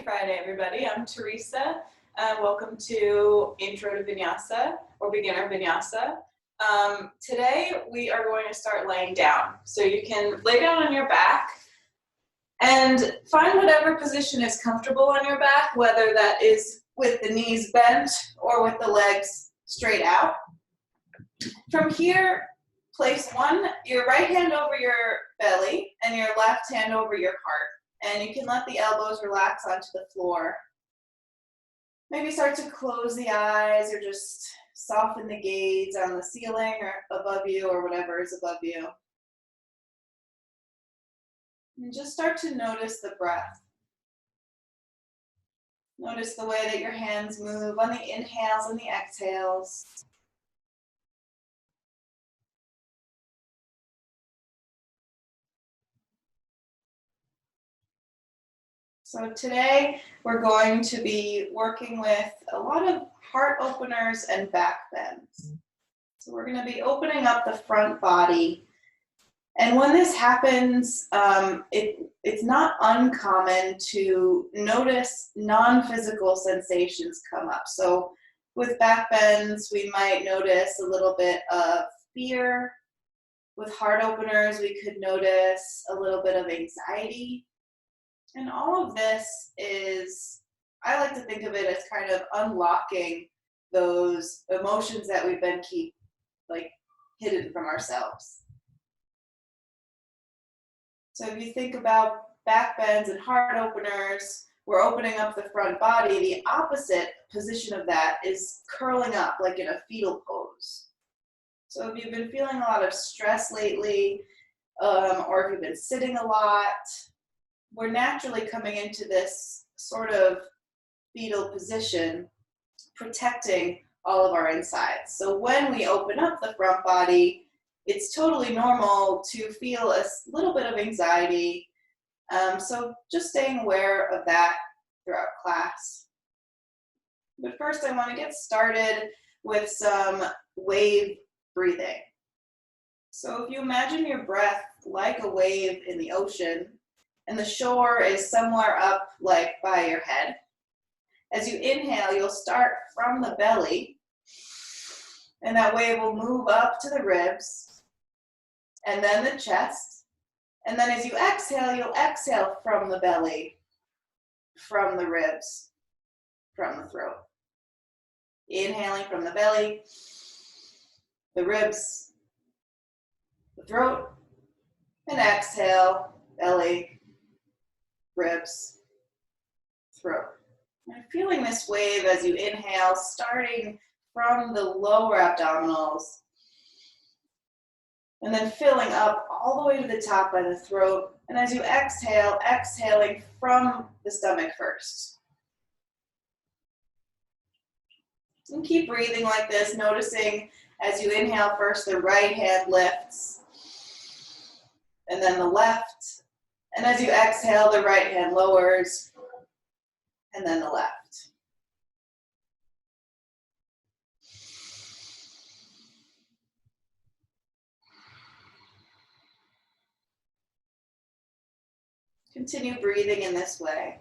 Friday, everybody. I'm Teresa. Welcome to Intro to Vinyasa or Beginner Vinyasa. Today we are going to start laying down. So you can lay down on your back and find whatever position is comfortable on your back, whether that is with the knees bent or with the legs straight out. From here, place your right hand over your belly and your left hand over your heart. And you can let the elbows relax onto the floor. Maybe start to close the eyes or just soften the gaze on the ceiling or above you or whatever is above you. And just start to notice the breath. Notice the way that your hands move on the inhales and the exhales. So today we're going to be working with a lot of heart openers and back bends. So we're going to be opening up the front body. And when this happens, it's not uncommon to notice non-physical sensations come up. So with back bends, we might notice a little bit of fear. With heart openers, we could notice a little bit of anxiety. And all of this is, I like to think of it as kind of unlocking those emotions that we've been hidden from ourselves. So if you think about back bends and heart openers, we're opening up the front body. The opposite position of that is curling up like in a fetal pose. So if you've been feeling a lot of stress lately, or if you've been sitting a lot, we're naturally coming into this sort of fetal position, protecting all of our insides. So when we open up the front body, it's totally normal to feel a little bit of anxiety. So just staying aware of that throughout class. But first I want to get started with some wave breathing. So if you imagine your breath like a wave in the ocean, and the shore is somewhere up like by your head. As you inhale, you'll start from the belly, and that wave will move up to the ribs, and then the chest. And then as you exhale, you'll exhale from the belly, from the ribs, from the throat. Inhaling from the belly, the ribs, the throat, and exhale, belly, ribs, throat. And feeling this wave as you inhale, starting from the lower abdominals, and then filling up all the way to the top by the throat. And as you exhale, exhaling from the stomach first. And keep breathing like this, noticing as you inhale first, the right hand lifts, and then the left. And as you exhale, the right hand lowers, and then the left. Continue breathing in this way.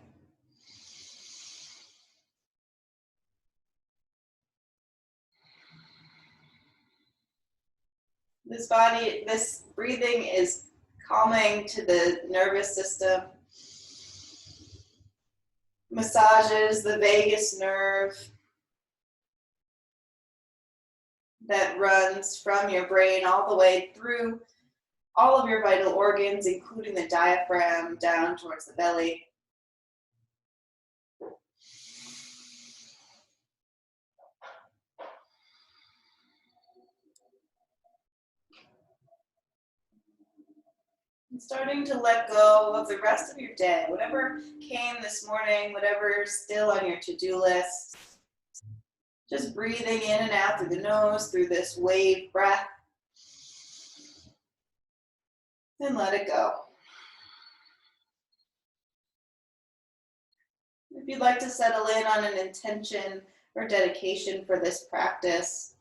This breathing is calming to the nervous system, massages the vagus nerve that runs from your brain all the way through all of your vital organs, including the diaphragm, down towards the belly. And starting to let go of the rest of your day, whatever came this morning, whatever's still on your to-do list. Just breathing in and out through the nose, through this wave breath. And let it go. If you'd like to settle in on an intention or dedication for this practice,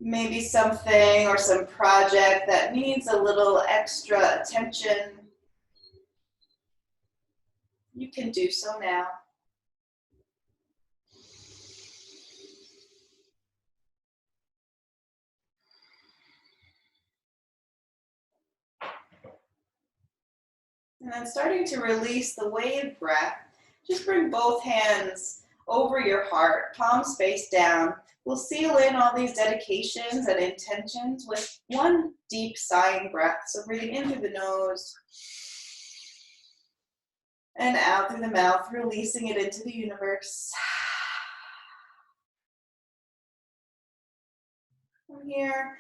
maybe something or some project that needs a little extra attention, You can do so now. And then starting to release the wave breath, just bring both hands over your heart, palms face down. We'll seal in all these dedications and intentions with one deep sighing breath. So breathing in through the nose and out through the mouth, releasing it into the universe. From here,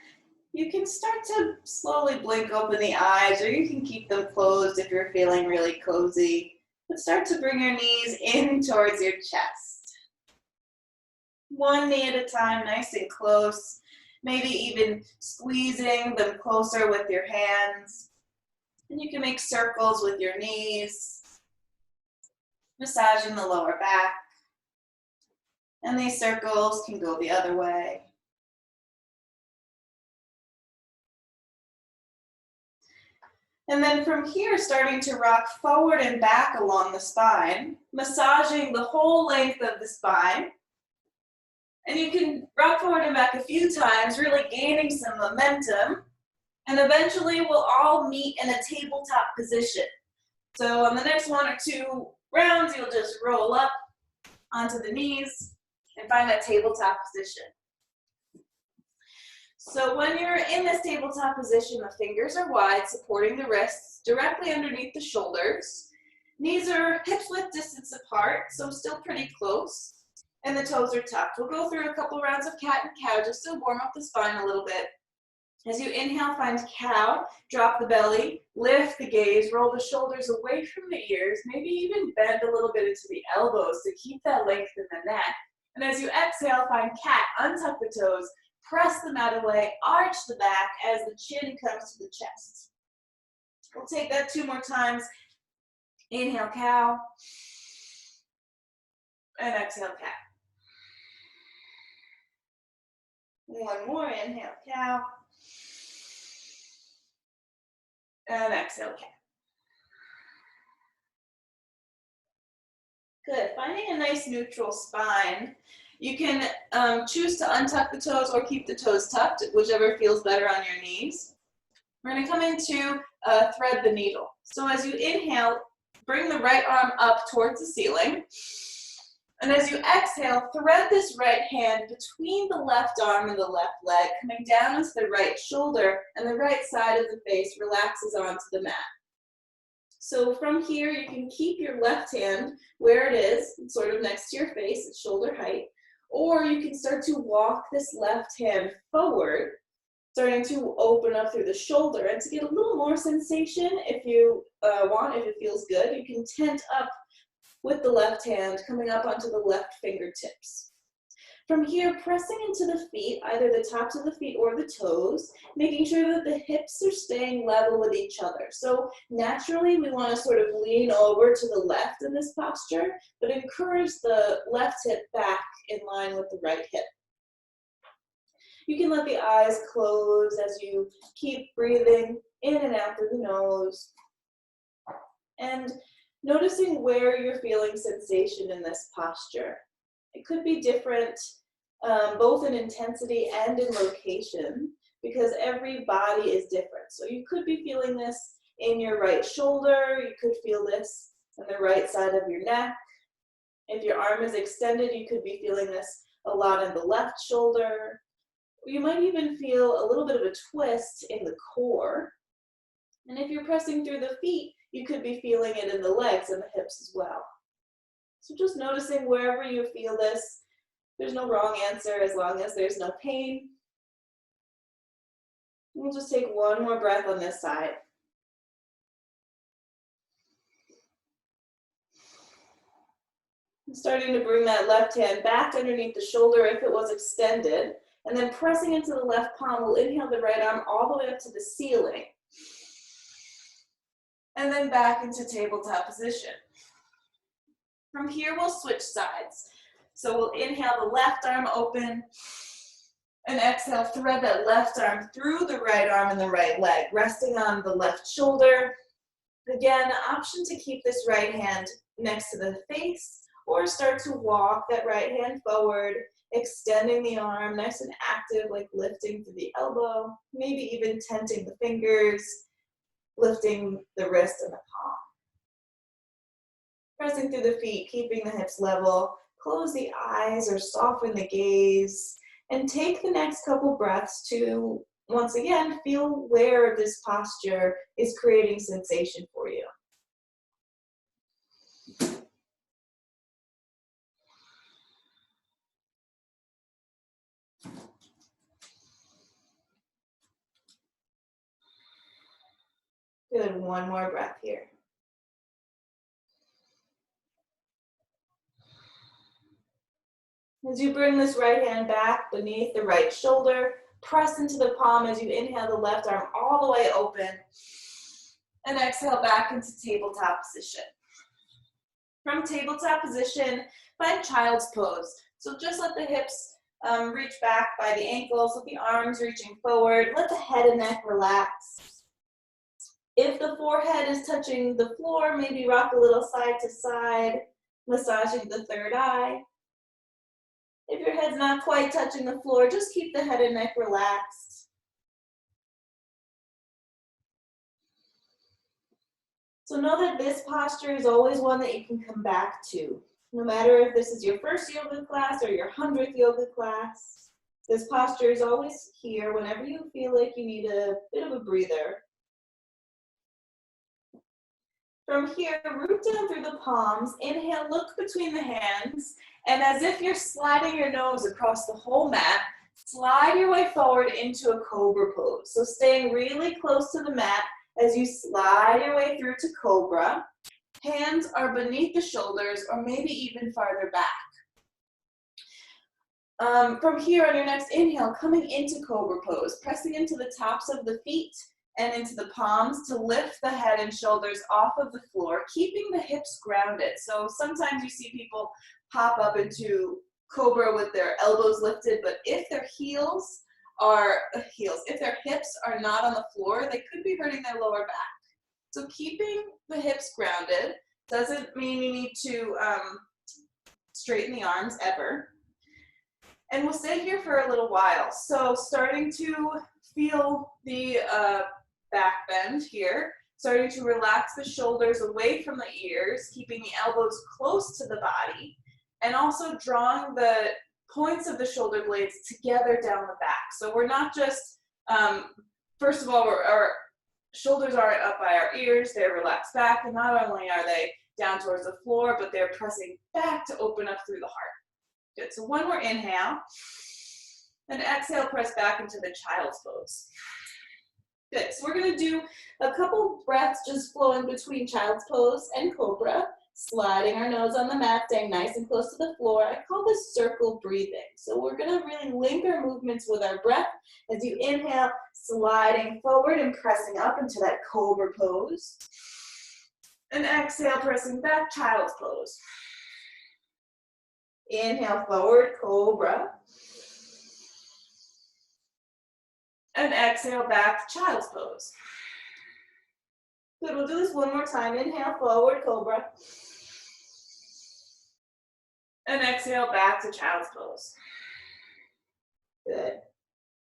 you can start to slowly blink open the eyes, or you can keep them closed if you're feeling really cozy. But start to bring your knees in towards your chest. One knee at a time, nice and close. Maybe even squeezing them closer with your hands. And you can make circles with your knees, massaging the lower back. And these circles can go the other way. And then from here, starting to rock forward and back along the spine, massaging the whole length of the spine. And you can rock forward and back a few times, really gaining some momentum. And eventually we'll all meet in a tabletop position. So on the next one or two rounds, you'll just roll up onto the knees and find that tabletop position. So when you're in this tabletop position, the fingers are wide, supporting the wrists directly underneath the shoulders. Knees are hips width distance apart, so still pretty close. And the toes are tucked. We'll go through a couple rounds of cat and cow just to warm up the spine a little bit. As you inhale, find cow, drop the belly, lift the gaze, roll the shoulders away from the ears, maybe even bend a little bit into the elbows to keep that length in the neck. And as you exhale, find cat, untuck the toes, press the mat away, arch the back as the chin comes to the chest. We'll take that 2 more times. Inhale, cow, and exhale, cat. One more, inhale, cow, and exhale, cat. Good, finding a nice neutral spine. You can choose to untuck the toes or keep the toes tucked, whichever feels better on your knees. We're gonna come into thread the needle. So as you inhale, bring the right arm up towards the ceiling. And as you exhale, thread this right hand between the left arm and the left leg, coming down into the right shoulder, and the right side of the face relaxes onto the mat. So from here, you can keep your left hand where it is, sort of next to your face at shoulder height, or you can start to walk this left hand forward, starting to open up through the shoulder. And to get a little more sensation, if you want, if it feels good, you can tent up with the left hand coming up onto the left fingertips. From here, pressing into the feet, either the tops of the feet or the toes, making sure that the hips are staying level with each other. So naturally, we want to sort of lean over to the left in this posture, but encourage the left hip back in line with the right hip. You can let the eyes close as you keep breathing in and out through the nose. And noticing where you're feeling sensation in this posture. It could be different, both in intensity and in location, because every body is different. So you could be feeling this in your right shoulder, you could feel this on the right side of your neck. If your arm is extended, you could be feeling this a lot in the left shoulder. You might even feel a little bit of a twist in the core. And if you're pressing through the feet, you could be feeling it in the legs and the hips as well. So just noticing wherever you feel this. There's no wrong answer as long as there's no pain. We'll just take one more breath on this side. Starting to bring that left hand back underneath the shoulder if it was extended. And then pressing into the left palm, we'll inhale the right arm all the way up to the ceiling. And then back into tabletop position. From here, we'll switch sides. So we'll inhale the left arm open, and exhale, thread that left arm through the right arm and the right leg, resting on the left shoulder. Again, option to keep this right hand next to the face, or start to walk that right hand forward, extending the arm nice and active, like lifting through the elbow, maybe even tenting the fingers, lifting the wrist and the palm. Pressing through the feet, keeping the hips level, close the eyes or soften the gaze, and take the next couple breaths to, once again, feel where this posture is creating sensation for you. Good, one more breath here. As you bring this right hand back beneath the right shoulder, press into the palm as you inhale the left arm all the way open, and exhale back into tabletop position. From tabletop position, find child's pose. So just let the hips reach back by the ankles, with the arms reaching forward. Let the head and neck relax. If the forehead is touching the floor, maybe rock a little side to side, massaging the third eye. If your head's not quite touching the floor, just keep the head and neck relaxed. So know that this posture is always one that you can come back to. No matter if this is your first yoga class or your 100th yoga class, this posture is always here whenever you feel like you need a bit of a breather. From here, root down through the palms. Inhale, look between the hands, and as if you're sliding your nose across the whole mat, slide your way forward into a cobra pose. So staying really close to the mat as you slide your way through to cobra. Hands are beneath the shoulders or maybe even farther back. From here, on your next inhale, coming into cobra pose, pressing into the tops of the feet and into the palms to lift the head and shoulders off of the floor, keeping the hips grounded. So sometimes you see people pop up into cobra with their elbows lifted, but if their if their hips are not on the floor, they could be hurting their lower back. So keeping the hips grounded doesn't mean you need to straighten the arms ever. And we'll stay here for a little while. So starting to feel the back bend here, starting to relax the shoulders away from the ears, keeping the elbows close to the body, and also drawing the points of the shoulder blades together down the back. So we're not just, first of all, our shoulders aren't up by our ears, they're relaxed back, and not only are they down towards the floor, but they're pressing back to open up through the heart. Good, so one more inhale, and exhale, press back into the child's pose. Good, so we're gonna do a couple breaths just flowing between child's pose and cobra, sliding our nose on the mat, staying nice and close to the floor. I call this circle breathing. So we're gonna really link our movements with our breath as you inhale, sliding forward and pressing up into that cobra pose. And exhale, pressing back, child's pose. Inhale forward, cobra. And exhale back, child's pose. Good, we'll do this one more time. Inhale, forward, cobra. And exhale back to child's pose. Good.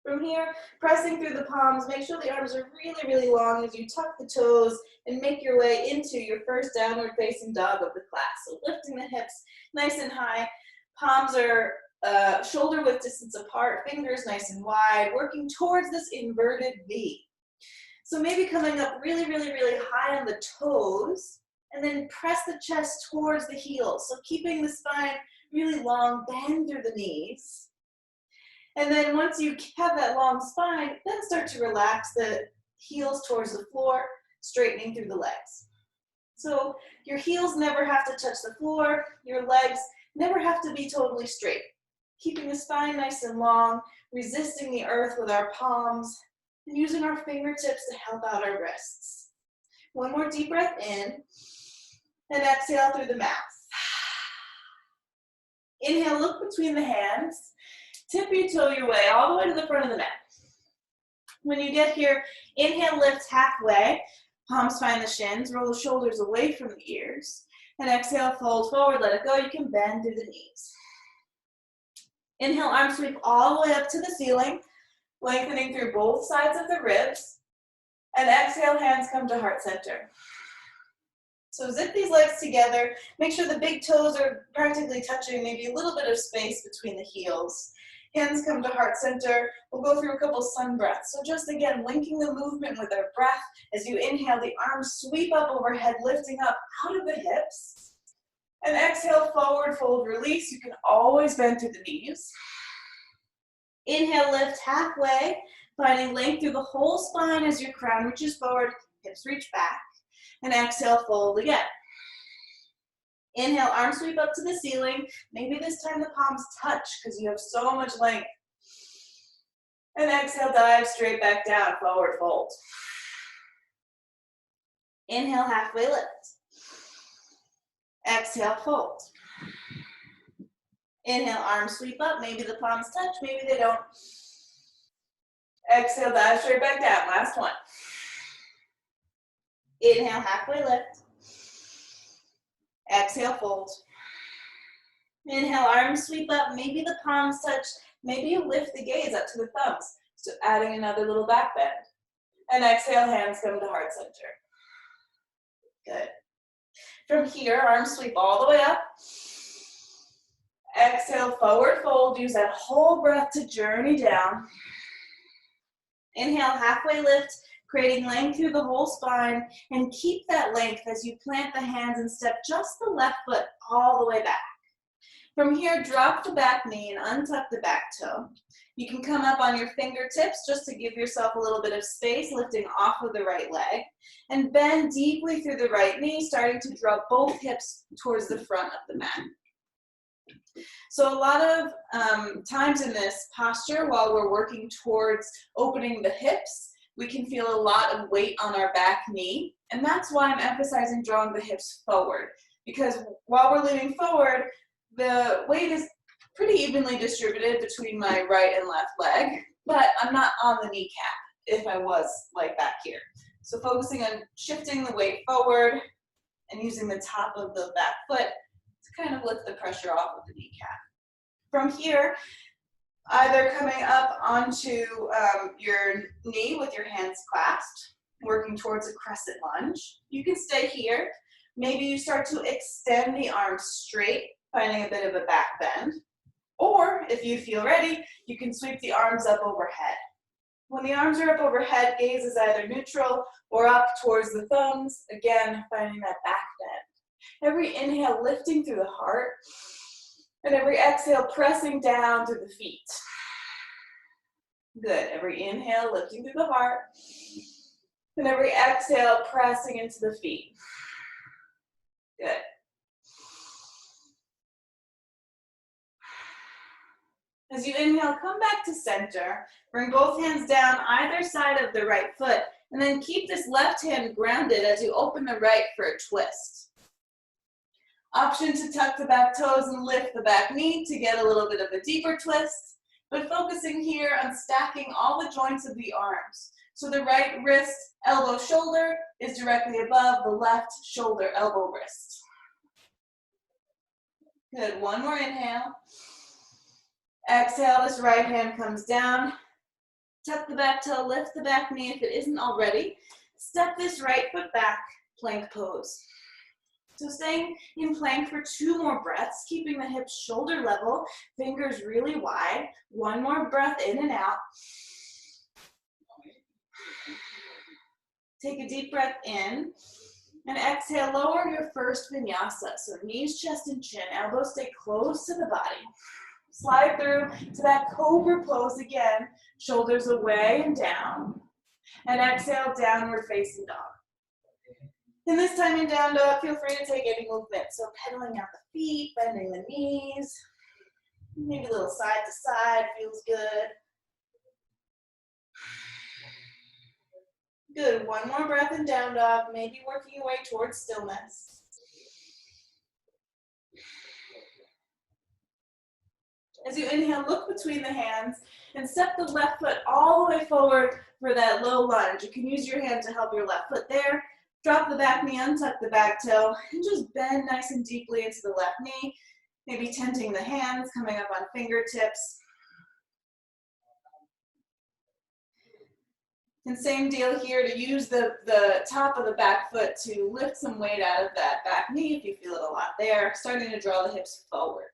From here, pressing through the palms, make sure the arms are really, really long as you tuck the toes and make your way into your first downward facing dog of the class. So lifting the hips nice and high, palms are shoulder width distance apart, fingers nice and wide, working towards this inverted V. So maybe coming up really, really, really high on the toes, and then press the chest towards the heels. So keeping the spine really long, bend through the knees. And then once you have that long spine, then start to relax the heels towards the floor, straightening through the legs. So your heels never have to touch the floor, your legs never have to be totally straight. Keeping the spine nice and long, resisting the earth with our palms, and using our fingertips to help out our wrists. One more deep breath in, and exhale through the mouth. Inhale, look between the hands, tippy-toe your way all the way to the front of the mat. When you get here, inhale, lift halfway, palms find the shins, roll the shoulders away from the ears, And exhale, fold forward, let it go. You can bend through the knees. Inhale, arm sweep all the way up to the ceiling, lengthening through both sides of the ribs. And exhale, hands come to heart center. So zip these legs together. Make sure the big toes are practically touching, maybe a little bit of space between the heels. Hands come to heart center. We'll go through a couple sun breaths. So just again, linking the movement with our breath. As you inhale, the arms sweep up overhead, lifting up out of the hips. And exhale, forward fold, release. You can always bend through the knees. Inhale, lift halfway, finding length through the whole spine as your crown reaches forward, hips reach back. And exhale, fold again. Inhale, arms sweep up to the ceiling. Maybe this time the palms touch because you have so much length. And exhale, dive straight back down, forward fold. Inhale, halfway lift. Exhale, fold. Inhale, arms sweep up. Maybe the palms touch, maybe they don't. Exhale, dive straight back down. Last one. Inhale, halfway lift. Exhale, fold. Inhale, arms sweep up. Maybe the palms touch. Maybe you lift the gaze up to the thumbs. So adding another little back bend. And exhale, hands come to heart center. Good. From here, arms sweep all the way up. Exhale, forward fold. Use that whole breath to journey down. Inhale, halfway lift, creating length through the whole spine. And keep that length as you plant the hands and step just the left foot all the way back. From here, drop the back knee and untuck the back toe. You can come up on your fingertips just to give yourself a little bit of space, lifting off of the right leg. And bend deeply through the right knee, starting to draw both hips towards the front of the mat. So a lot of times in this posture, while we're working towards opening the hips, we can feel a lot of weight on our back knee. And that's why I'm emphasizing drawing the hips forward. Because while we're leaning forward, the weight is pretty evenly distributed between my right and left leg, but I'm not on the kneecap if I was like back here. So focusing on shifting the weight forward and using the top of the back foot to kind of lift the pressure off of the kneecap. From here, either coming up onto your knee with your hands clasped, working towards a crescent lunge. You can stay here. Maybe you start to extend the arms straight, finding a bit of a back bend. Or if you feel ready, you can sweep the arms up overhead. When the arms are up overhead, gaze is either neutral or up towards the thumbs. Again, finding that back bend. Every inhale, lifting through the heart. And every exhale, pressing down through the feet. Good. Every inhale, lifting through the heart. And every exhale, pressing into the feet. Good. As you inhale, come back to center. Bring both hands down either side of the right foot. And then keep this left hand grounded as you open the right for a twist. Option to tuck the back toes and lift the back knee to get a little bit of a deeper twist. But focusing here on stacking all the joints of the arms. So the right wrist, elbow, shoulder is directly above the left shoulder, elbow, wrist. Good. One more inhale. Exhale, this right hand comes down. Tuck the back toe, lift the back knee if it isn't already. Step this right foot back, plank pose. So staying in plank for 2 more breaths, keeping the hips shoulder level, fingers really wide. 1 more breath in and out. Take a deep breath in. And exhale, lower your first vinyasa. So knees, chest, and chin. Elbows stay close to the body. Slide through to that cobra pose again. Shoulders away and down. And exhale, downward facing dog. And this time in down dog, feel free to take any movement. So pedaling out the feet, bending the knees. Maybe a little side to side, feels good. Good, 1 more breath in down dog, maybe working your way towards stillness. As you inhale, look between the hands and step the left foot all the way forward for that low lunge. You can use your hand to help your left foot there. Drop the back knee, untuck the back toe, and just bend nice and deeply into the left knee. Maybe tenting the hands, coming up on fingertips. And same deal here, to use the top of the back foot to lift some weight out of that back knee if you feel it a lot there, starting to draw the hips forward.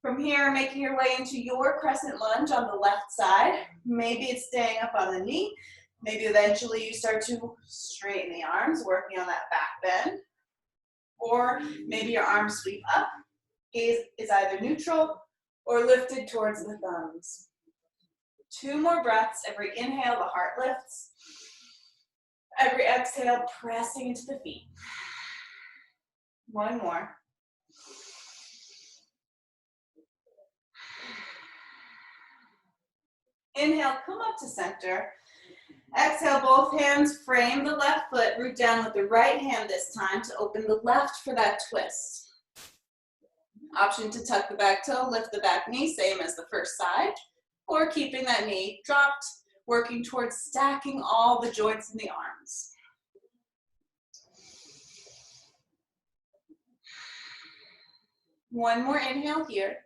From here, making your way into your crescent lunge on the left side. Maybe it's staying up on the knee. Maybe eventually you start to straighten the arms, working on that back bend. Or maybe your arms sweep up. Gaze is either neutral or lifted towards the thumbs. 2 more breaths. Every inhale, the heart lifts. Every exhale, pressing into the feet. 1 more. Inhale, come up to center. Exhale, both hands frame the left foot. Root down with the right hand this time to open the left for that twist. Option to tuck the back toe, lift the back knee, same as the first side. Or keeping that knee dropped, working towards stacking all the joints in the arms. One more inhale here.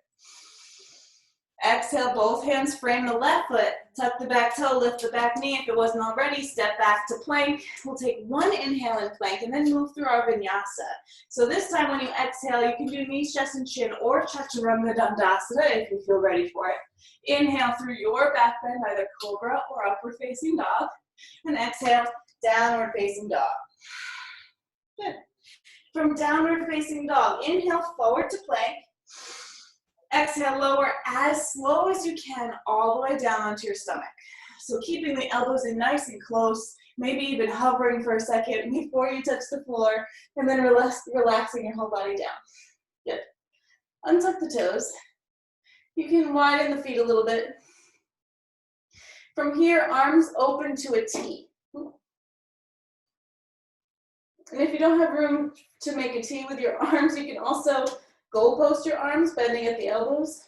Exhale, both hands frame the left foot. Tuck the back toe, lift the back knee. If it wasn't already, step back to plank. We'll take 1 inhale in plank and then move through our vinyasa. So this time when you exhale, you can do knees, chest, and chin, or chaturanga dandasana if you feel ready for it. Inhale through your back bend, either cobra or upward facing dog. And exhale, downward facing dog. Good. From downward facing dog, inhale forward to plank. Exhale, lower as slow as you can all the way down onto your stomach. So keeping the elbows in nice and close, maybe even hovering for a second before you touch the floor, and then relaxing your whole body down. Good. Untuck the toes. You can widen the feet a little bit. From here, arms open to a T. And if you don't have room to make a T with your arms, you can also goalpost your arms, bending at the elbows.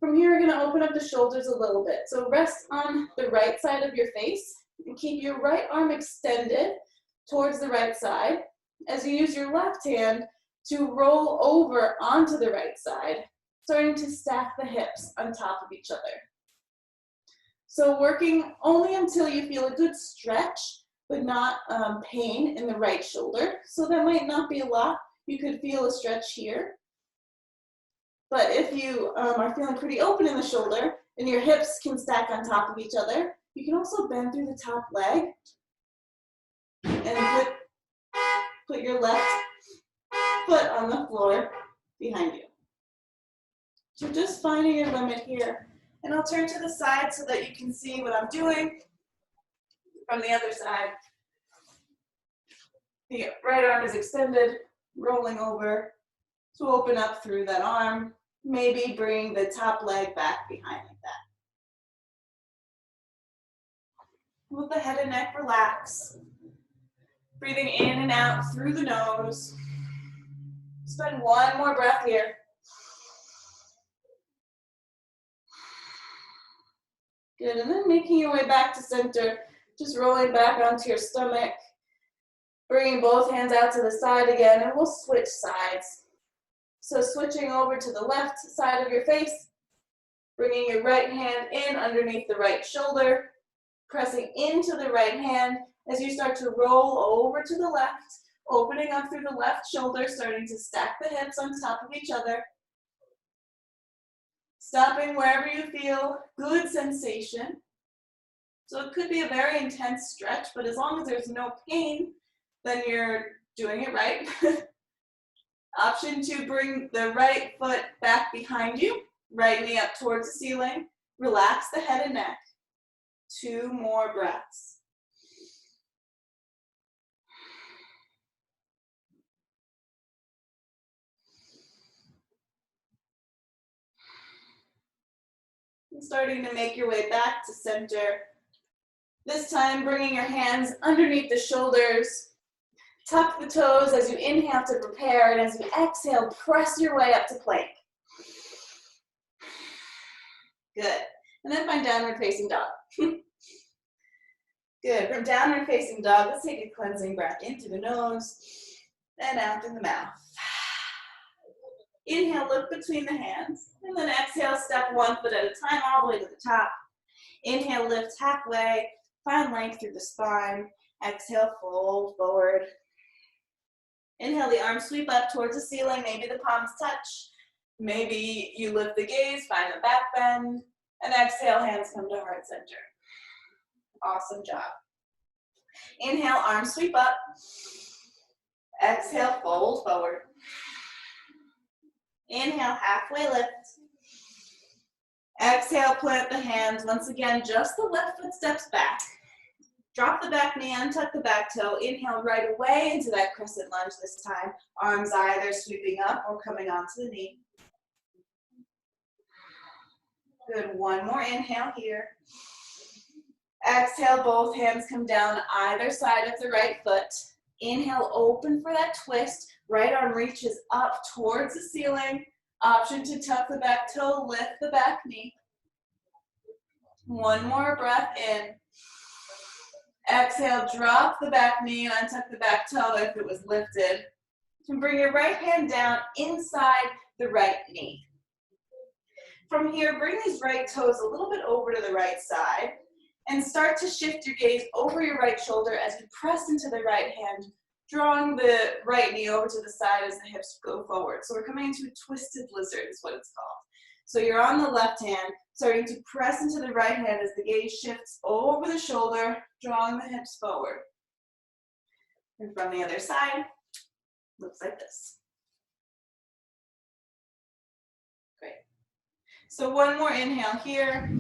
From here, we're going to open up the shoulders a little bit. So rest on the right side of your face and keep your right arm extended towards the right side as you use your left hand to roll over onto the right side, starting to stack the hips on top of each other. So working only until you feel a good stretch, but not pain in the right shoulder. So that might not be a lot. You could feel a stretch here. But if you are feeling pretty open in the shoulder and your hips can stack on top of each other, you can also bend through the top leg and put your left foot on the floor behind you. So just finding your limit here. And I'll turn to the side so that you can see what I'm doing from the other side. The right arm is extended, rolling over to open up through that arm. Maybe bring the top leg back behind like that. Let the head and neck relax. Breathing in and out through the nose. Spend 1 more breath here. Good, and then making your way back to center, just rolling back onto your stomach. Bringing both hands out to the side again, and we'll switch sides. So switching over to the left side of your face, bringing your right hand in underneath the right shoulder, pressing into the right hand as you start to roll over to the left, opening up through the left shoulder, starting to stack the hips on top of each other. Stopping wherever you feel good sensation. So it could be a very intense stretch, but as long as there's no pain, then you're doing it right. Option to bring the right foot back behind you, right knee up towards the ceiling. Relax the head and neck. 2 more breaths. And starting to make your way back to center. This time, bringing your hands underneath the shoulders. Tuck the toes as you inhale to prepare, and as you exhale, press your way up to plank. Good. And then find downward facing dog. Good. From downward facing dog, let's take a cleansing breath in through the nose and out through the mouth. Inhale, look between the hands, and then exhale, step 1 foot at a time all the way to the top. Inhale, lift halfway, find length through the spine. Exhale, fold forward. Inhale, the arms sweep up towards the ceiling, maybe the palms touch. Maybe you lift the gaze, find the back bend, and exhale, hands come to heart center. Awesome job. Inhale, arms sweep up. Exhale, fold forward. Inhale, halfway lift. Exhale, plant the hands. Once again, just the left foot steps back. Drop the back knee, untuck the back toe. Inhale right away into that crescent lunge this time. Arms either sweeping up or coming onto the knee. Good, one more inhale here. Exhale, both hands come down either side of the right foot. Inhale, open for that twist. Right arm reaches up towards the ceiling. Option to tuck the back toe, lift the back knee. One more breath in. Exhale, drop the back knee and untuck the back toe if it was lifted. And bring your right hand down inside the right knee. From here, bring these right toes a little bit over to the right side and start to shift your gaze over your right shoulder as you press into the right hand, drawing the right knee over to the side as the hips go forward. So we're coming into a twisted lizard is what it's called. So you're on the left hand, starting to press into the right hand as the gaze shifts over the shoulder, drawing the hips forward. And from the other side, looks like this. Great. So one more inhale here.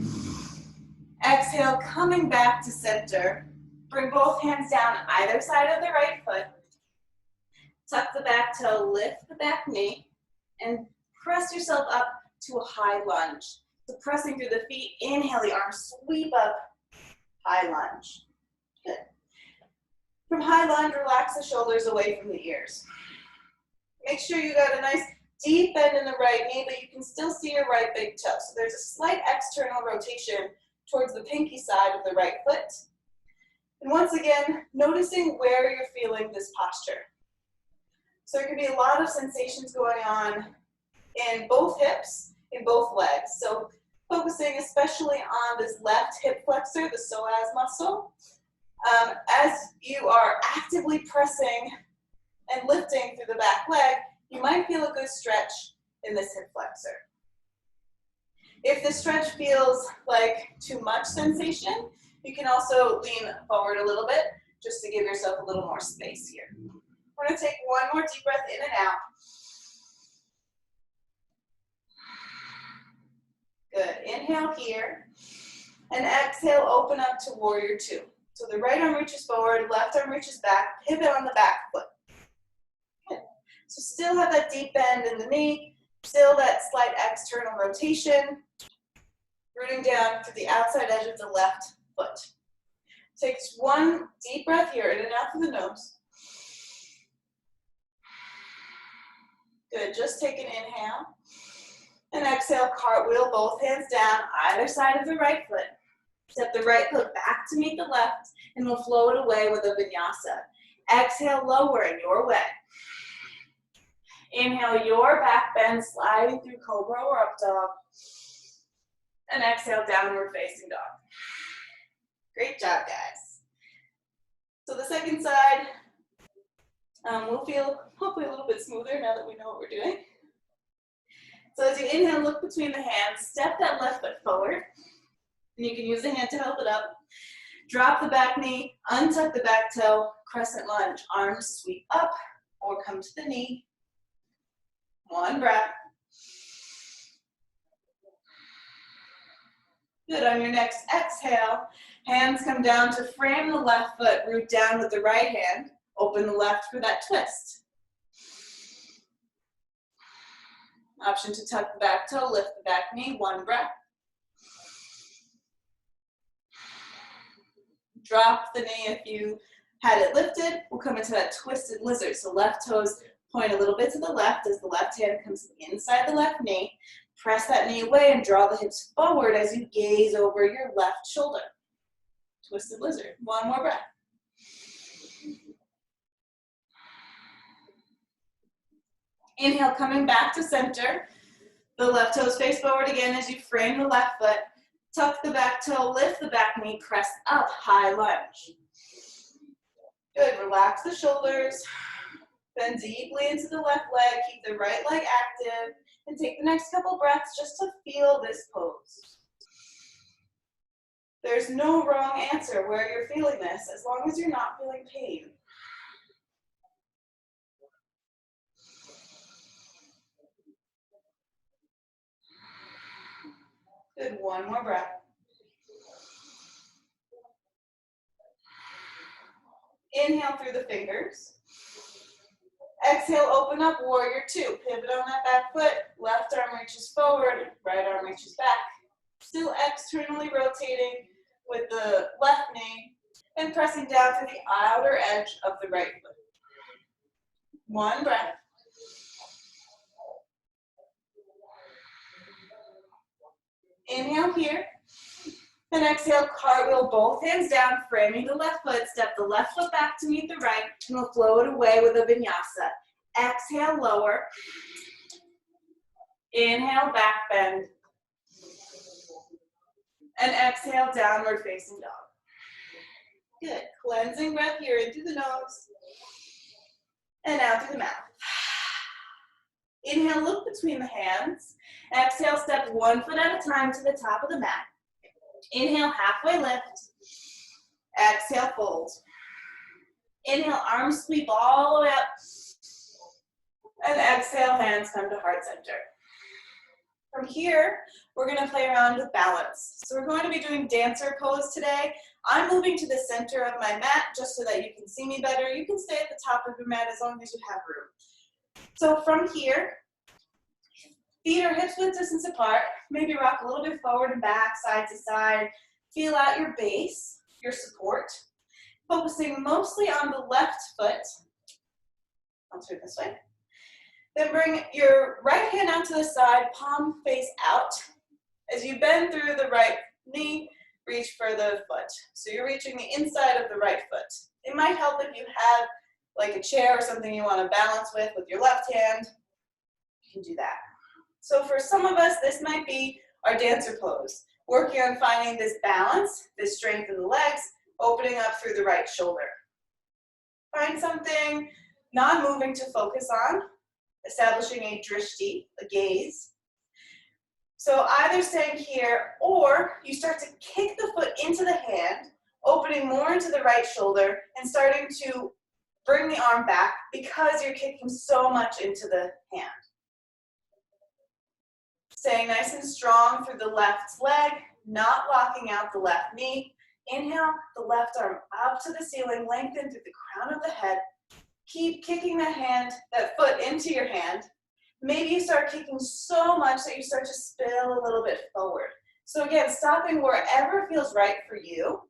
Exhale, coming back to center. Bring both hands down either side of the right foot. Tuck the back toe, lift the back knee, and press yourself up to a high lunge. So pressing through the feet, inhale, the arms sweep up, high lunge. Good. From high lunge, relax the shoulders away from the ears. Make sure you got a nice deep bend in the right knee, but you can still see your right big toe. So there's a slight external rotation towards the pinky side of the right foot. And once again, noticing where you're feeling this posture. So there can be a lot of sensations going on in both hips, in both legs. So focusing especially on this left hip flexor, the psoas muscle. As you are actively pressing and lifting through the back leg, you might feel a good stretch in this hip flexor. If the stretch feels like too much sensation, you can also lean forward a little bit just to give yourself a little more space here. We're going to take one more deep breath in and out. Good. Inhale here. And exhale, open up to warrior two. So the right arm reaches forward, left arm reaches back, pivot on the back foot. Good. So still have that deep bend in the knee, still that slight external rotation, rooting down to the outside edge of the left foot. Take one deep breath here, in and out through the nose. Good, just take an inhale. And exhale, cartwheel, both hands down, either side of the right foot. Step the right foot back to meet the left, and we'll flow it away with a vinyasa. Exhale, lowering your way. Inhale, your back bend, sliding through cobra or up dog. And exhale, downward facing dog. Great job, guys. So the second side will feel hopefully a little bit smoother now that we know what we're doing. So as you inhale, look between the hands, step that left foot forward. And you can use the hand to help it up. Drop the back knee, untuck the back toe, crescent lunge. Arms sweep up or come to the knee. One breath. Good, on your next exhale, hands come down to frame the left foot, root down with the right hand, open the left for that twist. Option to tuck the back toe, lift the back knee, one breath. Drop the knee if you had it lifted. We'll come into that twisted lizard. So left toes point a little bit to the left as the left hand comes inside the left knee. Press that knee away and draw the hips forward as you gaze over your left shoulder. Twisted lizard. One more breath. Inhale, coming back to center. The left toes face forward again as you frame the left foot. Tuck the back toe, lift the back knee, press up, high lunge. Good, relax the shoulders. Bend deeply into the left leg, keep the right leg active, and take the next couple breaths just to feel this pose. There's no wrong answer where you're feeling this, as long as you're not feeling pain. Good, one more breath. Inhale through the fingers. Exhale, open up, warrior two. Pivot on that back foot. Left arm reaches forward, right arm reaches back. Still externally rotating with the left knee and pressing down to the outer edge of the right foot. One breath. Inhale here. And exhale, cartwheel both hands down, framing the left foot. Step the left foot back to meet the right, and we'll flow it away with a vinyasa. Exhale, lower. Inhale, back bend. And exhale, downward facing dog. Good. Cleansing breath here into the nose. And out through the mouth. Inhale, look between the hands. Exhale, step one foot at a time to the top of the mat. Inhale, halfway lift. Exhale, fold. Inhale, arms sweep all the way up. And exhale, hands come to heart center. From here, we're going to play around with balance. So we're going to be doing dancer pose today. I'm moving to the center of my mat just so that you can see me better. You can stay at the top of your mat as long as you have room. So from here, feet are hips width distance apart. Maybe rock a little bit forward and back, side to side. Feel out your base, your support. Focusing mostly on the left foot. I'll turn this way. Then bring your right hand out to the side, palm face out. As you bend through the right knee, reach for the foot. So you're reaching the inside of the right foot. It might help if you have like a chair or something you want to balance with your left hand. You can do that. So for some of us, this might be our dancer pose. Working on finding this balance, this strength in the legs, opening up through the right shoulder. Find something non-moving to focus on, establishing a drishti, a gaze. So either staying here, or you start to kick the foot into the hand, opening more into the right shoulder, and starting to bring the arm back because you're kicking so much into the hand. Staying nice and strong through the left leg, not locking out the left knee. Inhale, the left arm up to the ceiling, lengthen through the crown of the head. Keep kicking that foot into your hand. Maybe you start kicking so much that you start to spill a little bit forward. So again, stopping wherever feels right for you.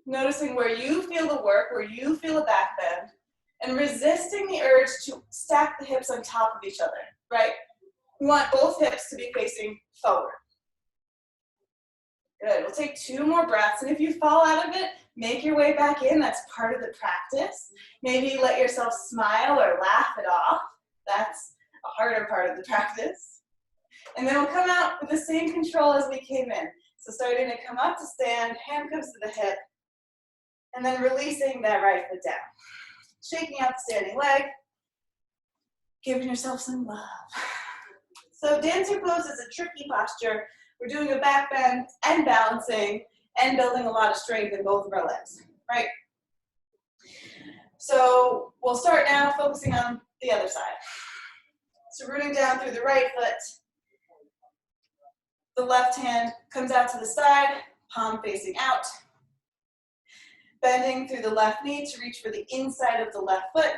Noticing where you feel the work, where you feel a back bend, and resisting the urge to stack the hips on top of each other, right? We want both hips to be facing forward. Good, we'll take 2 more breaths, and if you fall out of it, make your way back in. That's part of the practice. Maybe let yourself smile or laugh it off. That's a harder part of the practice. And then we'll come out with the same control as we came in. So starting to come up to stand, hand comes to the hip, and then releasing that right foot down. Shaking out the standing leg, giving yourself some love. So dancer pose is a tricky posture. We're doing a back bend and balancing and building a lot of strength in both of our legs, right? So we'll start now focusing on the other side. So rooting down through the right foot. The left hand comes out to the side, palm facing out. Bending through the left knee to reach for the inside of the left foot.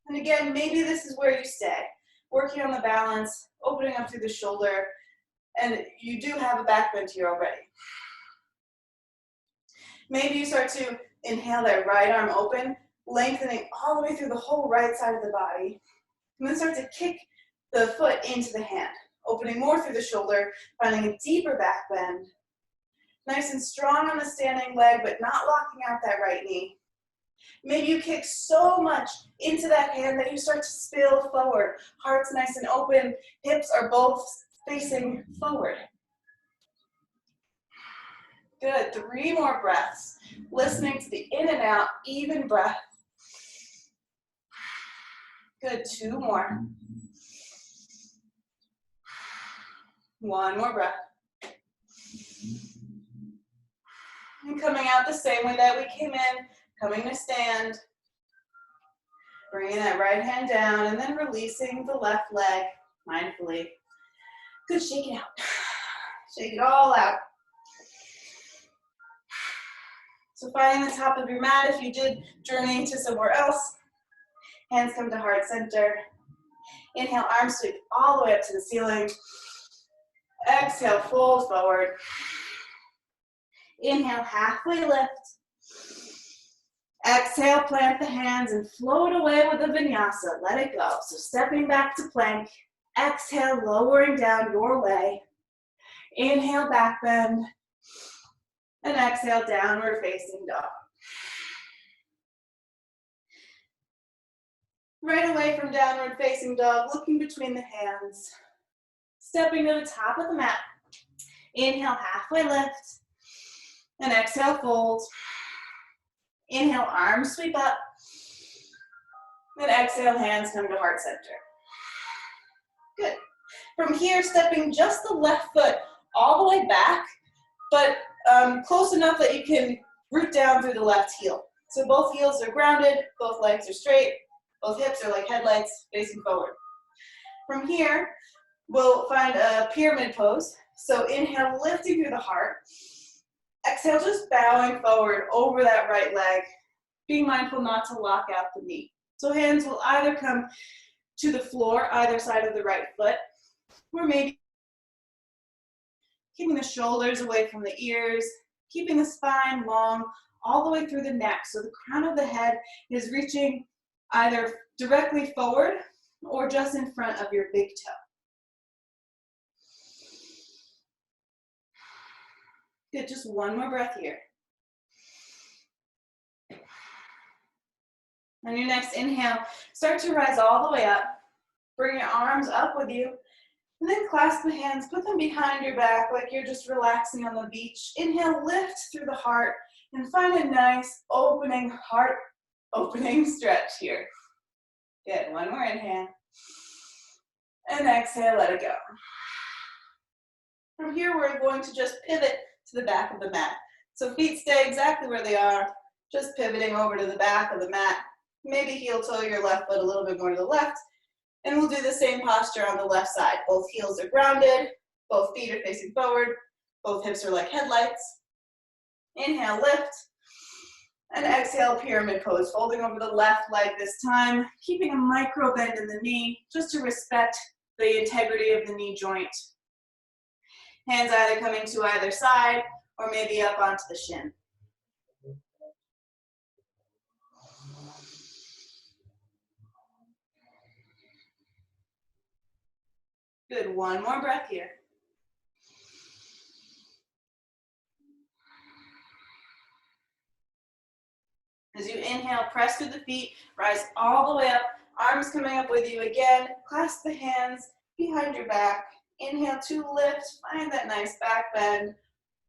And again, maybe this is where you stay. Working on the balance, opening up through the shoulder, and you do have a back bend here already. Maybe you start to inhale that right arm open, lengthening all the way through the whole right side of the body. And then start to kick the foot into the hand, opening more through the shoulder, finding a deeper back bend. Nice and strong on the standing leg, but not locking out that right knee. Maybe you kick so much into that hand that you start to spill forward. Heart's nice and open, hips are both facing forward. Good, 3 more breaths. Listening to the in and out, even breath. Good, 2 more. 1 more breath. And coming out the same way that we came in, coming to stand. Bringing that right hand down and then releasing the left leg mindfully. Good, shake it out. Shake it all out. So finding the top of your mat, if you did journey to somewhere else, hands come to heart center. Inhale, arms sweep all the way up to the ceiling. Exhale, fold forward. Inhale, halfway lift. Exhale, plant the hands and float away with the vinyasa. Let it go. So stepping back to plank. Exhale, lowering down your way. Inhale, back bend. And exhale, downward facing dog. Right away from downward facing dog, looking between the hands. Stepping to the top of the mat. Inhale, halfway lift. And exhale, fold. Inhale, arms sweep up. And exhale, hands come to heart center. Good. From here, stepping just the left foot all the way back, but close enough that you can root down through the left heel. So both heels are grounded, both legs are straight, both hips are like headlights facing forward. From here, we'll find a pyramid pose. So inhale, lifting through the heart. Exhale, just bowing forward over that right leg, being mindful not to lock out the knee. So hands will either come to the floor, either side of the right foot, or maybe keeping the shoulders away from the ears, keeping the spine long all the way through the neck. So the crown of the head is reaching either directly forward or just in front of your big toe. Good, just 1 more breath here. On your next inhale, start to rise all the way up. Bring your arms up with you. And then clasp the hands, put them behind your back like you're just relaxing on the beach. Inhale, lift through the heart, and find a nice opening, heart opening stretch here. Good, 1 more inhale. And exhale, let it go. From here, we're going to just pivot to the back of the mat. So feet stay exactly where they are, just pivoting over to the back of the mat. Maybe heel toe your left foot a little bit more to the left. And we'll do the same posture on the left side. Both heels are grounded, both feet are facing forward, both hips are like headlights. Inhale, lift. And exhale, pyramid pose, folding over the left leg this time, keeping a micro bend in the knee, just to respect the integrity of the knee joint. Hands either coming to either side, or maybe up onto the shin. Good, 1 more breath here. As you inhale, press through the feet, rise all the way up, arms coming up with you again, clasp the hands behind your back. Inhale to lift, find that nice back bend.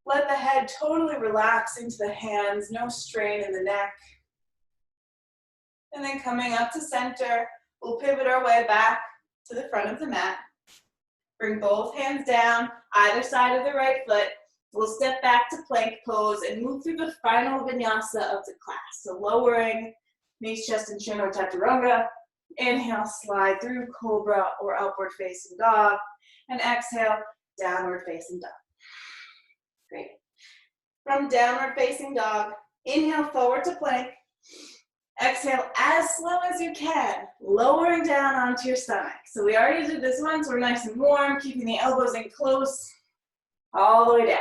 Let the head totally relax into the hands, no strain in the neck. And then coming up to center, we'll pivot our way back to the front of the mat. Bring both hands down, either side of the right foot. We'll step back to plank pose and move through the final vinyasa of the class. So lowering knees, chest, and chin or chaturanga. Inhale, slide through cobra or upward facing dog. And exhale, downward facing dog. Great. From downward facing dog, inhale forward to plank. Exhale as slow as you can, lowering down onto your stomach. So we already did this one, so we're nice and warm, keeping the elbows in close, all the way down.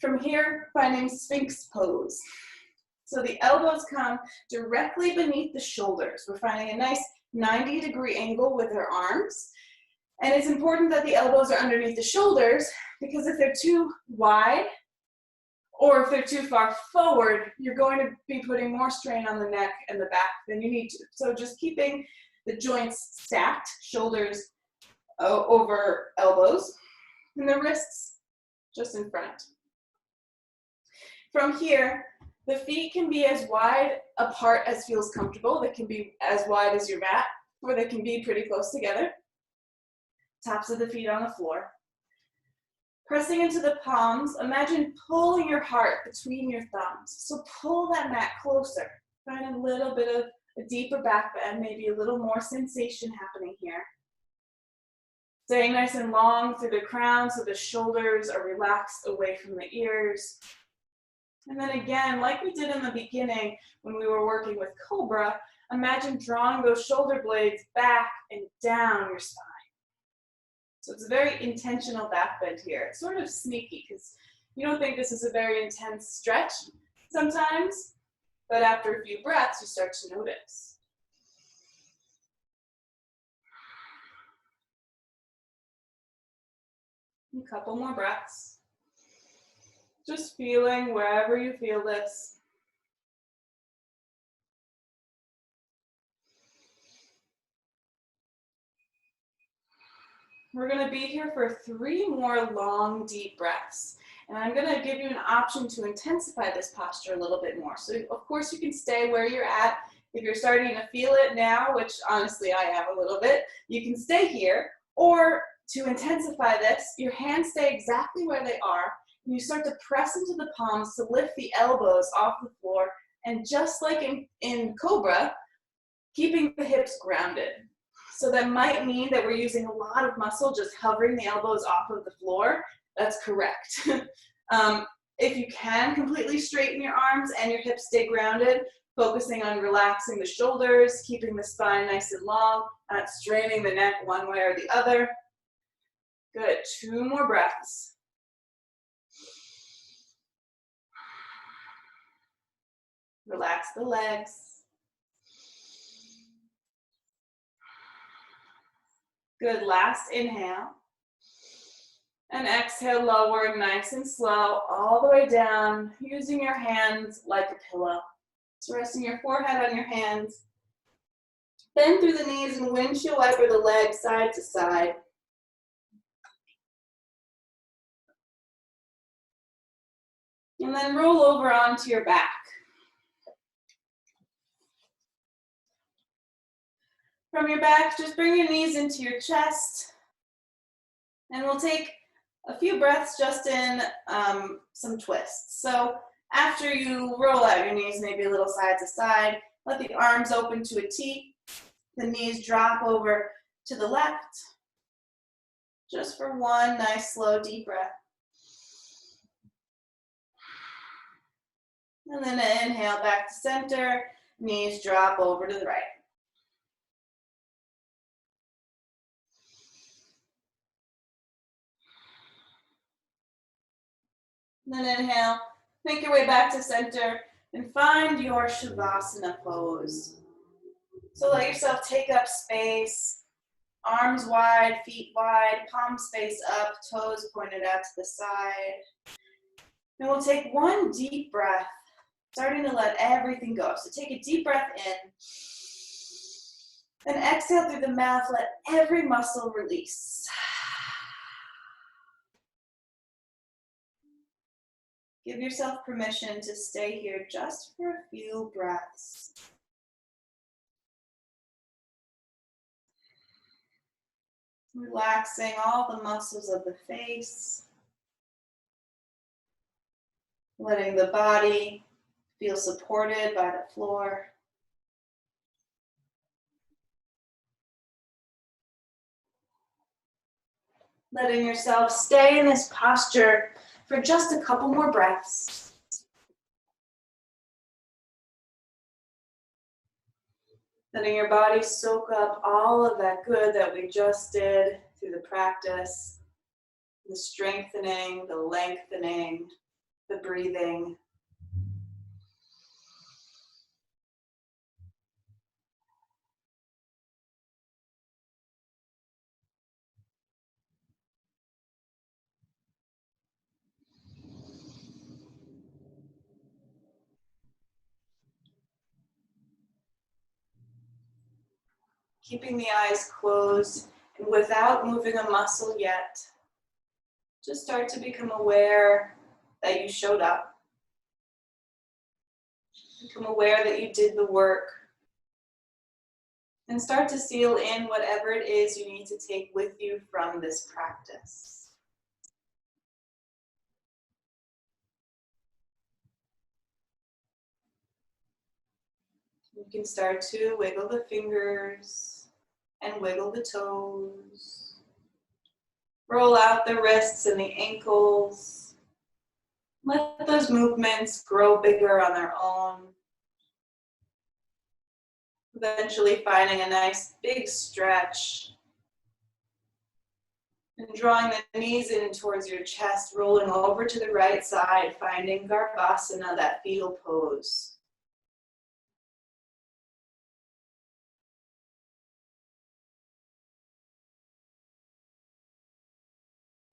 From here, finding Sphinx pose. So the elbows come directly beneath the shoulders. We're finding a nice 90-degree angle with our arms. And it's important that the elbows are underneath the shoulders, because if they're too wide or if they're too far forward, you're going to be putting more strain on the neck and the back than you need to. So just keeping the joints stacked, shoulders over elbows, and the wrists just in front. From here, the feet can be as wide apart as feels comfortable. They can be as wide as your mat, or they can be pretty close together. Tops of the feet on the floor. Pressing into the palms, imagine pulling your heart between your thumbs. So pull that mat closer. Find a little bit of a deeper back bend, maybe a little more sensation happening here. Staying nice and long through the crown so the shoulders are relaxed away from the ears. And then again, like we did in the beginning when we were working with Cobra, imagine drawing those shoulder blades back and down your spine. So it's a very intentional back bend here. It's sort of sneaky because you don't think this is a very intense stretch sometimes, but after a few breaths, you start to notice. A couple more breaths. Just feeling wherever you feel this. We're going to be here for 3 more long, deep breaths. And I'm going to give you an option to intensify this posture a little bit more. So, of course, you can stay where you're at. If you're starting to feel it now, which honestly I am a little bit, you can stay here. Or to intensify this, your hands stay exactly where they are. And you start to press into the palms to lift the elbows off the floor. And just like in Cobra, keeping the hips grounded. So that might mean that we're using a lot of muscle just hovering the elbows off of the floor. That's correct. If you can completely straighten your arms and your hips stay grounded, focusing on relaxing the shoulders, keeping the spine nice and long, not straining the neck one way or the other. Good, 2 more breaths. Relax the legs. Good, last inhale. And exhale, lowering nice and slow, all the way down, using your hands like a pillow. So resting your forehead on your hands. Bend through the knees and windshield wiper the legs side to side. And then roll over onto your back. From your back, just bring your knees into your chest. And we'll take a few breaths just in some twists. So after you roll out your knees, maybe a little side to side, let the arms open to a T. The knees drop over to the left. Just for 1 nice, slow, deep breath. And then inhale back to center. Knees drop over to the right. And then inhale, make your way back to center and find your Shavasana pose. So let yourself take up space, arms wide, feet wide, palms face up, toes pointed out to the side. And we'll take 1 deep breath, starting to let everything go. So take a deep breath in, and exhale through the mouth, let every muscle release. Give yourself permission to stay here just for a few breaths. Relaxing all the muscles of the face. Letting the body feel supported by the floor. Letting yourself stay in this posture for just a couple more breaths. Letting your body soak up all of that good that we just did through the practice. The strengthening, the lengthening, the breathing. Keeping the eyes closed and without moving a muscle yet, just start to become aware that you showed up. Become aware that you did the work. And start to seal in whatever it is you need to take with you from this practice. You can start to wiggle the fingers and wiggle the toes. Roll out the wrists and the ankles. Let those movements grow bigger on their own. Eventually finding a nice big stretch. And drawing the knees in towards your chest, rolling over to the right side, finding Garbhasana, that fetal pose.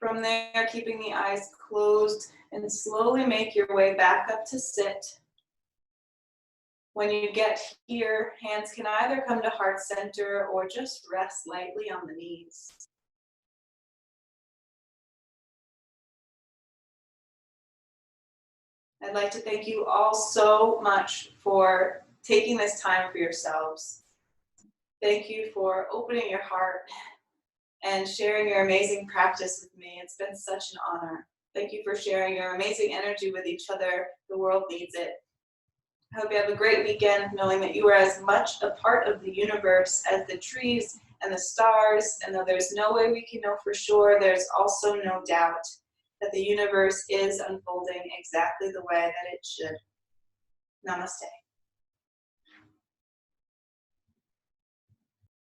From there, keeping the eyes closed, and slowly make your way back up to sit. When you get here, hands can either come to heart center or just rest lightly on the knees. I'd like to thank you all so much for taking this time for yourselves. Thank you for opening your heart and sharing your amazing practice with me. It's been such an honor. Thank you for sharing your amazing energy with each other. The world needs it. I hope you have a great weekend, knowing that you are as much a part of the universe as the trees and the stars, and though there's no way we can know for sure, there's also no doubt that the universe is unfolding exactly the way that it should. Namaste.